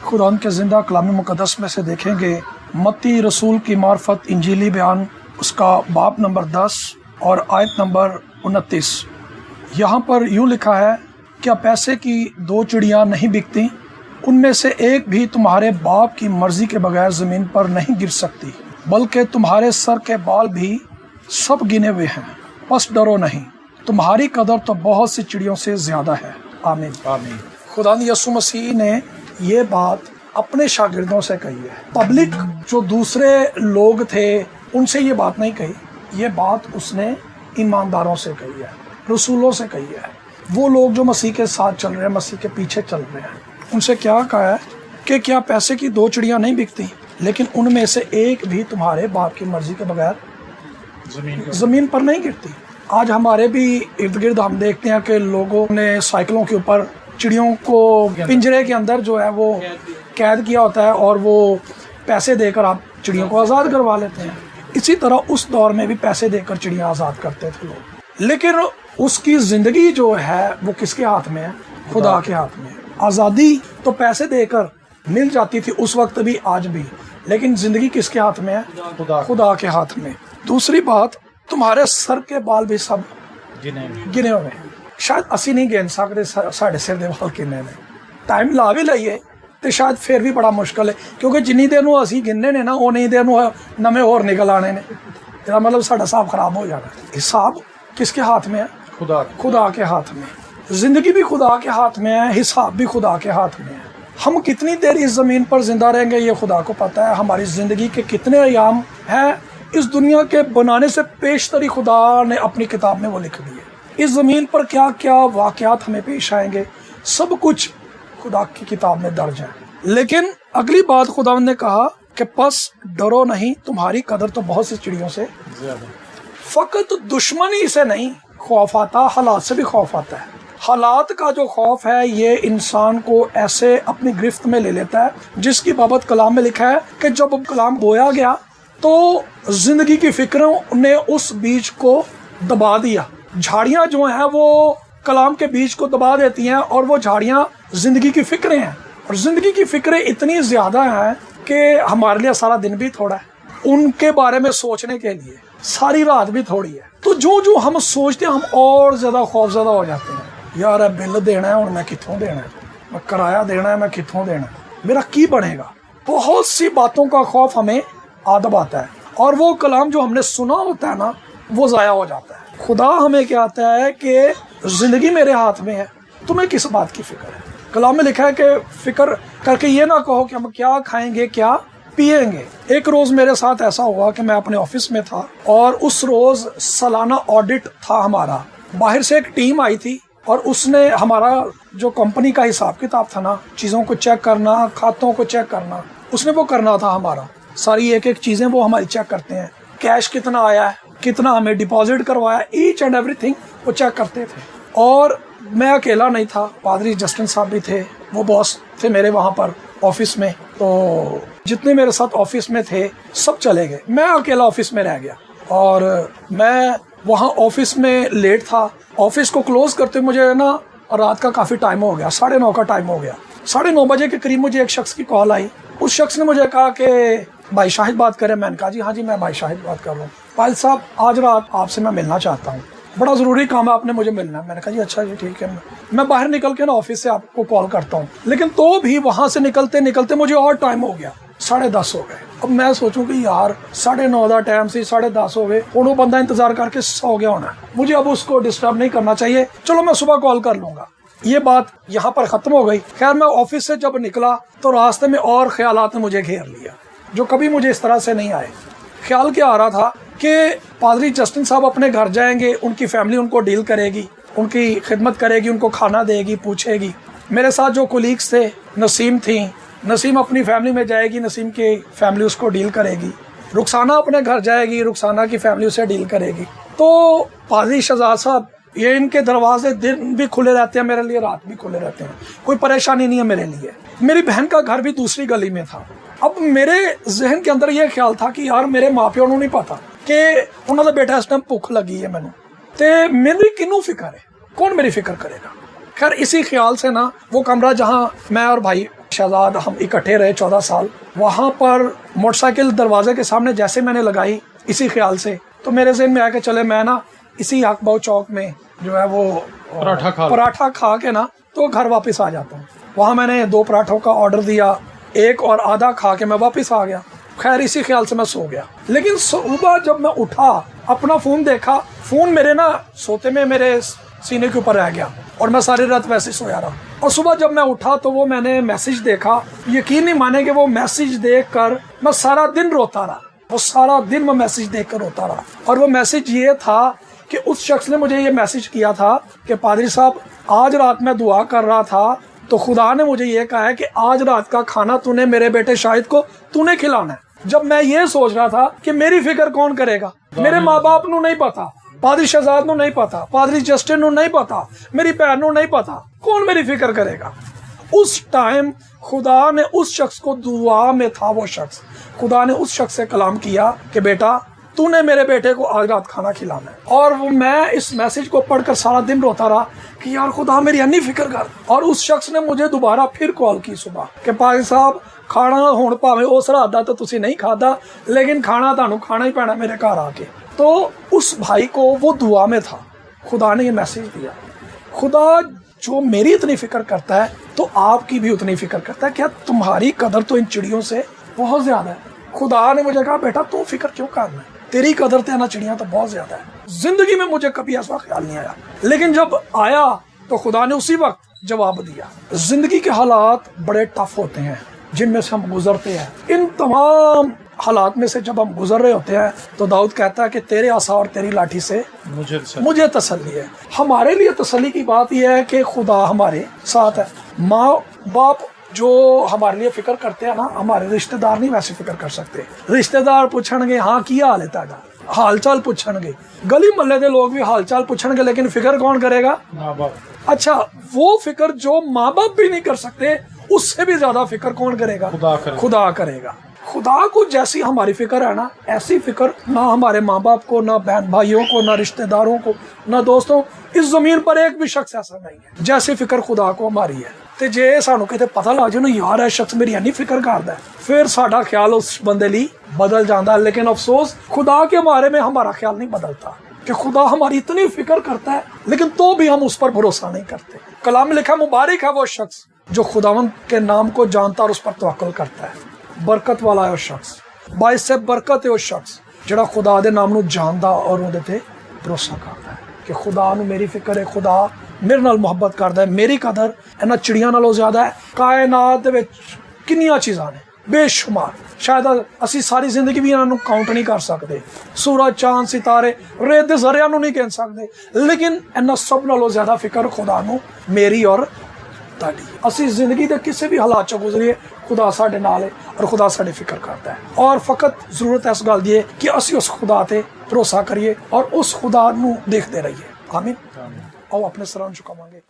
खुदा के ज़िंदा कलाम मुक़द्दस में से देखेंगे मत्ती रसूल की मार्फत इंजीली बयान उसका बाब नंबर 10 और आयत नंबर 29। यहाँ पर यूँ लिखा है, क्या पैसे की 2 चिड़ियाँ नहीं बिकती? उनमें से एक भी तुम्हारे बाप की मर्जी के बगैर ज़मीन पर नहीं गिर सकती, बल्कि तुम्हारे सर के बाल भी सब गिने हुए हैं। बस डरो नहीं, तुम्हारी कदर तो बहुत सी चिड़ियों से ज़्यादा है। आमीन आमीन। खुदा यीशु मसीह ने ये बात अपने शागिर्दों से कही है। पब्लिक जो दूसरे लोग थे उनसे ये बात नहीं कही, ये बात उसने ईमानदारों से कही है, रसूलों से कही है। वो लोग जो मसीह के साथ चल रहे हैं, मसीह के पीछे चल रहे हैं, उनसे क्या कहा है कि क्या पैसे की 2 चिड़ियाँ नहीं बिकती, लेकिन उनमें से एक भी तुम्हारे बाप की मर्जी के बगैर ज़मीन पर नहीं गिरती। आज हमारे भी इर्द गिर्द हम देखते हैं कि लोगों ने साइकिलों के ऊपर चिड़ियों को पिंजरे के अंदर जो है वो कैद किया होता है और वो पैसे देकर आप चिड़ियों को आज़ाद करवा लेते हैं। इसी तरह उस दौर में भी पैसे देकर चिड़ियाँ आज़ाद करते थे लोग, लेकिन उसकी ज़िंदगी जो है वो किसके हाथ में है? खुदा के हाथ में। आज़ादी तो पैसे देकर मिल जाती थी उस वक्त भी, आज भी, लेकिन ज़िंदगी किसके हाथ में है? खुदा के हाथ में। दूसरी बात, तुम्हारे सर के बाल भी सब गिने हुए हैं। शायद असी नहीं गिन सकते साढ़े सिर के बाल किन्ने ने। टाइम ला भी लईए तो शायद फिर भी बड़ा मुश्किल है, क्योंकि जिन्नी देर नूं असी गिनने ने ना उन्नी देर नूं नवे होर निकल आने ने। इसका मतलब साडा हिसाब खराब हो जाना। हिसाब किसके हाथ में है? खुदा के हाथ में। जिंदगी भी खुदा के हाथ में है, हिसाब भी खुदा के हाथ में है। हम कितनी देर इस ज़मीन पर जिंदा रहेंगे ये खुदा को पता है। हमारी ज़िंदगी के कितने अयाम हैं इस दुनिया के बनाने से पेशतरी खुदा ने अपनी किताब में वो लिख दिए। इस ज़मीन पर क्या क्या वाक़यात हमें पेश आएंगे, सब कुछ खुदा की किताब में दर्ज है। लेकिन अगली बात खुदा ने कहा कि बस डरो नहीं, तुम्हारी कदर तो बहुत सी चिड़ियों से ज़्यादा। फ़कत दुश्मनी से नहीं खौफ आता, हालात से भी खौफ आता है। हालात का जो खौफ है ये इंसान को ऐसे अपनी गिरफ्त में ले लेता है, जिसकी बाबत कलाम में लिखा है कि जब कलाम बोया गया तो जिंदगी की फिक्रों ने उस बीज को दबा दिया। झाड़ियाँ जो हैं वो कलाम के बीज को दबा देती हैं, और वो झाड़ियाँ जिंदगी की फिक्रें हैं। और जिंदगी की फिक्रें इतनी ज़्यादा हैं कि हमारे लिए सारा दिन भी थोड़ा है, उनके बारे में सोचने के लिए सारी रात भी थोड़ी है। तो जो जो हम सोचते हैं हम और ज़्यादा खौफज़दा हो जाते हैं। यार बिल देना है और मैं कितों देना है, मैं किराया देना है, मैं कितों देना है, मेरा की बनेगा। बहुत सी बातों का खौफ हमें आदब आता है, और वो कलाम जो हमने सुना होता है ना वो ज़ाया हो जाता है। खुदा हमें कहता है कि ज़िंदगी मेरे हाथ में है, तुम्हें किस बात की फ़िक्र है? कलाम में लिखा है कि फ़िक्र करके ये ना कहो कि हम क्या खाएंगे क्या पिएंगे। एक रोज़ मेरे साथ ऐसा हुआ कि मैं अपने ऑफिस में था और उस रोज़ सालाना ऑडिट था हमारा। बाहर से एक टीम आई थी और उसने हमारा जो कंपनी का हिसाब किताब था ना, चीज़ों को चेक करना, खातों को चेक करना, उसने वो करना था हमारा। सारी एक एक चीज़ें वो हमारी चेक करते हैं। कैश कितना आया है, कितना हमें डिपॉजिट करवाया, ईच एंड एवरीथिंग वो चेक करते थे। और मैं अकेला नहीं था, पादरी जस्टिन साहब भी थे, वो बॉस थे मेरे वहाँ पर ऑफिस में। तो जितने मेरे साथ ऑफिस में थे सब चले गए, मैं अकेला ऑफिस में रह गया। और मैं वहाँ ऑफिस में लेट था। ऑफिस को क्लोज करते मुझे ना रात का काफ़ी टाइम हो गया, 9:30 का टाइम हो गया। 9:30 बजे के करीब मुझे एक शख्स की कॉल आई। उस शख्स ने मुझे कहा कि भाई शाहिद बात करें। मैंने कहा जी हाँ जी, मैं भाई शाहिद बात कर रहा हूँ। पायल साहब आज रात आपसे मैं मिलना चाहता हूँ, बड़ा ज़रूरी काम है, आपने मुझे मिलना है। मैंने कहा जी अच्छा जी ठीक है, मैं बाहर निकल के ना ऑफिस से आपको कॉल करता हूँ। लेकिन तो भी वहाँ से निकलते निकलते मुझे और टाइम हो गया, 10:30 हो गए। अब मैं सोचूं कि यार 9:30 का टाइम से 10:30 हो गए, वो बंदा इंतजार करके सो गया होना, मुझे अब उसको डिस्टर्ब नहीं करना चाहिए, चलो मैं सुबह कॉल कर लूंगा। ये बात यहाँ पर ख़त्म हो गई। खैर मैं ऑफिस से जब निकला तो रास्ते में और ख्यालात ने मुझे घेर लिया जो कभी मुझे इस तरह से नहीं आए। ख्याल क्या आ रहा था कि पादरी जस्टिन साहब अपने घर जाएंगे, उनकी फैमिली उनको डील करेगी, उनकी खिदमत करेगी, उनको खाना देगी, पूछेगी। मेरे साथ जो कोलीग्स थे, नसीम थी, नसीम अपनी फैमिली में जाएगी, नसीम की फैमिली उसको डील करेगी। रुखसाना अपने घर जाएगी, रुखसाना की फैमिली उसे डील करेगी। तो पादरी शहजाद साहब, ये इनके दरवाजे दिन भी खुले रहते हैं मेरे लिए, रात भी खुले रहते हैं, कोई परेशानी नहीं है मेरे लिए। मेरी बहन का घर भी दूसरी गली में था। अब मेरे जहन के अंदर ये ख्याल था कि यार मेरे माँ प्यो को नहीं पता कि उन्होंने बेटा इस टाइम भुख लगी है मैनू, तो मेरी किनू फिक्र है, कौन मेरी फिक्र करेगा। खैर इसी ख्याल से ना वो कमरा जहाँ मैं और भाई शहजाद हम इकट्ठे रहे 14 साल। वहाँ पर मोटरसाइकिल दरवाजे के सामने जैसे मैंने लगाई इसी ख्याल से, तो मेरे ज़हन में आया कि चले मैं ना इसी हकबाऊ चौक में जो है वो पराठा खा के ना तो घर वापस आ जाता हूँ। वहाँ मैंने 2 पराठों का ऑर्डर दिया, 1 और आधा खा के मैं वापस आ गया। खैर इसी ख्याल से मैं सो गया। लेकिन सुबह जब मैं उठा, अपना फ़ोन देखा, फ़ोन मेरे ना सोते में मेरे सीने के ऊपर रह गया और मैं सारी रात वैसे सोया रहा। और सुबह जब मैं उठा तो वो मैंने मैसेज देखा। यकीन नहीं माने कि वो मैसेज देख कर मैं सारा दिन रोता रहा। वो सारा दिन मैं मैसेज देख कर रोता रहा। और वो मैसेज ये था कि उस शख्स ने मुझे ये मैसेज किया था कि पादरी साहब, आज रात मैं दुआ कर रहा था तो खुदा ने मुझे ये कहा है कि आज रात का खाना तूने मेरे बेटे शाहिद को तूने खिलाना है। जब मैं ये सोच रहा था कि मेरी फिक्र कौन करेगा, मेरे माँ बाप नू नहीं पता, पादरी शहजाद नू नहीं पता, पादरी जस्टिन नू नहीं पता, मेरी भैन नू नहीं पता, कौन मेरी फिक्र करेगा। उस टाइम खुदा ने उस शख्स को, दुआ में था वो शख्स, खुदा ने उस शख्स से कलाम किया कि बेटा तूने मेरे बेटे को आज रात खाना खिलाना है। और मैं इस मैसेज को पढ़कर सारा दिन रोता रहा कि यार खुदा मेरी अन्नी फिक्र कर। और उस शख्स ने मुझे दोबारा फिर कॉल की सुबह कि पादरी साहब खाना हुण भावें उस रात दा तो तुसी नहीं खादा, लेकिन खाना तुहानू खाना ही पैना मेरे घर आके। तो उस भाई को वो दुआ में था, खुदा ने ये मैसेज दिया। खुदा जो मेरी इतनी फिक्र करता है तो आपकी भी उतनी फिक्र करता है। क्या तुम्हारी कदर तो इन चिड़ियों से बहुत ज्यादा है। खुदा ने मुझे कहा बेटा तू फिक्र क्यों करना है, तेरी कदर ते ना चिड़ियाँ तो बहुत ज्यादा है। जिंदगी में मुझे कभी ऐसा ख्याल नहीं आया, लेकिन जब आया तो खुदा ने उसी वक्त जवाब दिया। जिंदगी के हालात बड़े टफ होते हैं जिनमें से हम गुजरते हैं। इन तमाम हालात में से जब हम गुजर रहे होते हैं तो दाऊद कहता है कि तेरे आसा और तेरी लाठी से मुझे तसल्ली है। हमारे लिए तसल्ली की बात यह है कि खुदा हमारे साथ है। माँ बाप जो हमारे लिए फिक्र करते हैं ना, हमारे रिश्तेदार नहीं वैसे फिक्र कर सकते। रिश्तेदार पूछणगे हाँ की हाल है ताड़ा, हाल चाल पूछणगे, गली महल्ले के लोग भी हाल चाल पूछणगे, लेकिन फिक्र कौन करेगा? माँ बाप। अच्छा, वो फिक्र जो माँ बाप भी नहीं कर सकते उससे भी ज्यादा फिक्र कौन करेगा? खुदा करेगा। खुदा को जैसी हमारी फिक्र है ना, ऐसी फिक्र ना हमारे माँ बाप को, ना बहन भाइयों को, ना रिश्तेदारों को, ना दोस्तों, इस जमीन पर एक भी शख्स ऐसा नहीं है जैसी फिक्र खुदा को हमारी है। ਤੇ ਜੇ ਸਾਨੂੰ ਕਿਤੇ ਪਤਾ ਲੱਗ ਜਾਏ ਨਾ ਯਾਰ ਇਹ ਸ਼ਖਸ ਮੇਰੀ ਇੰਨੀ ਫਿਕਰ ਕਰਦਾ ਹੈ, ਫਿਰ ਸਾਡਾ ਖਿਆਲ ਉਸ ਬੰਦੇ ਲਈ बदल जाता है। लेकिन अफसोस खुदा के बारे में हमारा ख्याल नहीं बदलता कि खुदा हमारी इतनी फिक्र करता है लेकिन तो भी हम उस पर भरोसा नहीं करते। कलाम में लिखा मुबारक है वो शख्स जो खुदावंद के नाम को जानता और उस पर तवक्कुल करता है। बरकत वाला है वो शख्स, बाइस से बरकत है वो शख्स जिहड़ा खुदा दे नाम नू जानदा और उहदे ते भरोसा करता है कि खुदा नू मेरी फिक्र है, खुदा मेरे नाल मुहब्बत करदा है, मेरी कदर इन्हां चिड़ियां नालों ज़्यादा है। कायनात दे विच किन्नियां चीज़ां ने बेशुमार, शायद असी सारी जिंदगी भी इन्हां नू काउंट नहीं कर सकते। सूरज चांद सितारे रेत दे ज़रिया नू नहीं गिन सकते, लेकिन इन्हां सब नालों ज़्यादा फिक्र खुदा नू मेरी और ताड़ी। असी जिंदगी दे किसी भी हालात चों गुजरीए खुदा साडे नाल है और खुदा साडी फिक्र करता है। और फकत जरूरत इस गल दी है कि असी उस खुदा ते भरोसा करिए और उस खुदा नू देखते रहिए। आमीन। आओ अपने सरां झुकावांगे।